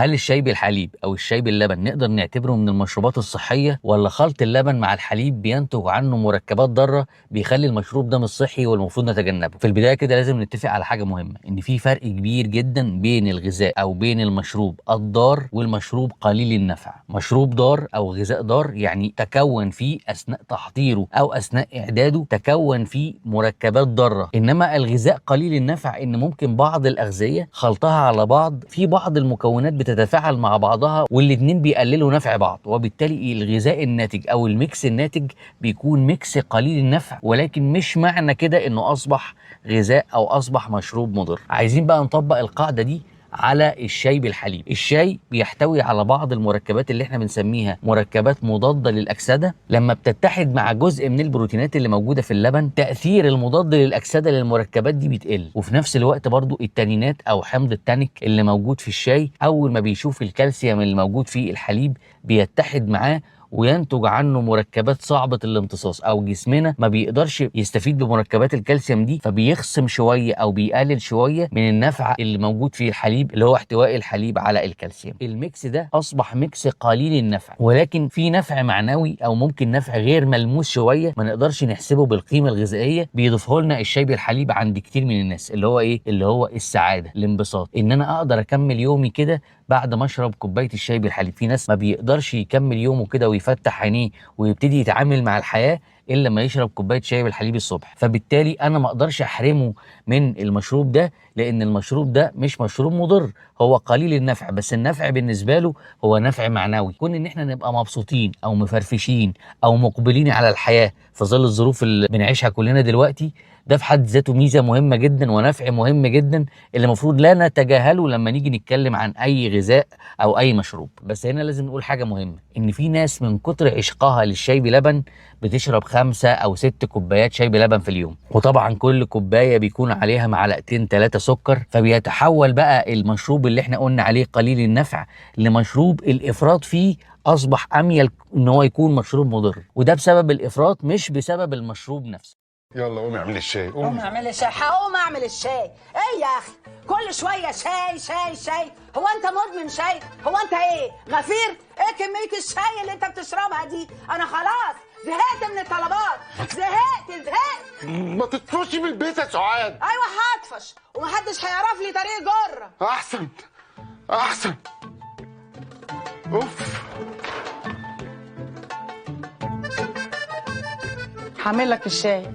هل الشاي بالحليب او الشاي باللبن نقدر نعتبره من المشروبات الصحيه، ولا خلط اللبن مع الحليب بينتج عنه مركبات ضاره بيخلي المشروب ده مش صحي والمفروض نتجنبه؟ في البدايه كده لازم نتفق على حاجه مهمه، ان في فرق كبير جدا بين الغذاء او بين المشروب الضار والمشروب قليل النفع. مشروب ضار او غذاء ضار يعني تكون فيه اثناء تحضيره او اثناء اعداده تكون فيه مركبات ضاره، انما الغذاء قليل النفع ان ممكن بعض الاغذيه خلطها على بعض في بعض المكونات بتتفاعل مع بعضها والاتنين بيقللوا نفع بعض، وبالتالي الغذاء الناتج او الميكس الناتج بيكون ميكس قليل النفع، ولكن مش معنى كده انه اصبح غذاء او اصبح مشروب مضر. عايزين بقى نطبق القاعده دي على الشاي بالحليب. الشاي بيحتوي على بعض المركبات اللي احنا بنسميها مركبات مضادة للأكسدة، لما بتتحد مع جزء من البروتينات اللي موجودة في اللبن تأثير المضاد للأكسدة للمركبات دي بيتقل، وفي نفس الوقت برضو التانينات أو حمض التانيك اللي موجود في الشاي أول ما بيشوف الكالسيوم اللي موجود في الحليب بيتحد معاه وينتج عنه مركبات صعبة الامتصاص، او جسمنا ما بيقدرش يستفيد بمركبات الكالسيوم دي فبيخصم شوية او بيقلل شوية من النفع اللي موجود في الحليب اللي هو احتواء الحليب على الكالسيوم. الميكس ده اصبح ميكس قليل النفع، ولكن في نفع معنوي او ممكن نفع غير ملموس شوية ما نقدرش نحسبه بالقيمة الغذائية بيضيفه لنا الشاي بالحليب عند كتير من الناس، اللي هو ايه؟ اللي هو السعادة، الانبساط، ان انا اقدر اكمل يومي كده بعد ما اشرب كوبايه الشاي بالحليب. في ناس ما بيقدرش يكمل يومه كده ويفتح عينيه ويبتدي يتعامل مع الحياه الا لما يشرب كوبايه شاي بالحليب الصبح، فبالتالي انا ما اقدرش احرمه من المشروب ده، لان المشروب ده مش مشروب مضر، هو قليل النفع، بس النفع بالنسبه له هو نفع معنوي. كون ان احنا نبقى مبسوطين او مفرفشين او مقبلين على الحياه في ظل الظروف اللي بنعيشها كلنا دلوقتي، ده في حد ذاته ميزه مهمه جدا ونفع مهم جدا اللي المفروض لا نتجاهله لما نيجي نتكلم عن اي غذاء او اي مشروب. بس هنا لازم نقول حاجه مهمه، ان في ناس من كتر عشقها للشاي بلبن بتشرب 5 أو 6 كوبايات شاي بلبن في اليوم، وطبعا كل كوبايه بيكون عليها معلقتين 3 سكر، فبيتحول بقى المشروب اللي احنا قلنا عليه قليل النفع لمشروب الافراط فيه اصبح اميل ان هو يكون مشروب مضر، وده بسبب الافراط مش بسبب المشروب نفسه. يلا قومي اعملي الشاي. قومي اعملي الشاي. هقوم اعمل الشاي؟ ايه يا اخي كل شويه شاي شاي شاي؟ هو انت مدمن شاي؟ هو انت ايه غفير؟ ايه كميه الشاي اللي انت بتشربها دي؟ انا خلاص زهقت من الطلبات، زهقت. ما تطفشي من البيت يا سعاد. ايوه هطفش ومحدش هيعرف لي طريق جره. احسن احسن. اوف. هعمل لك الشاي.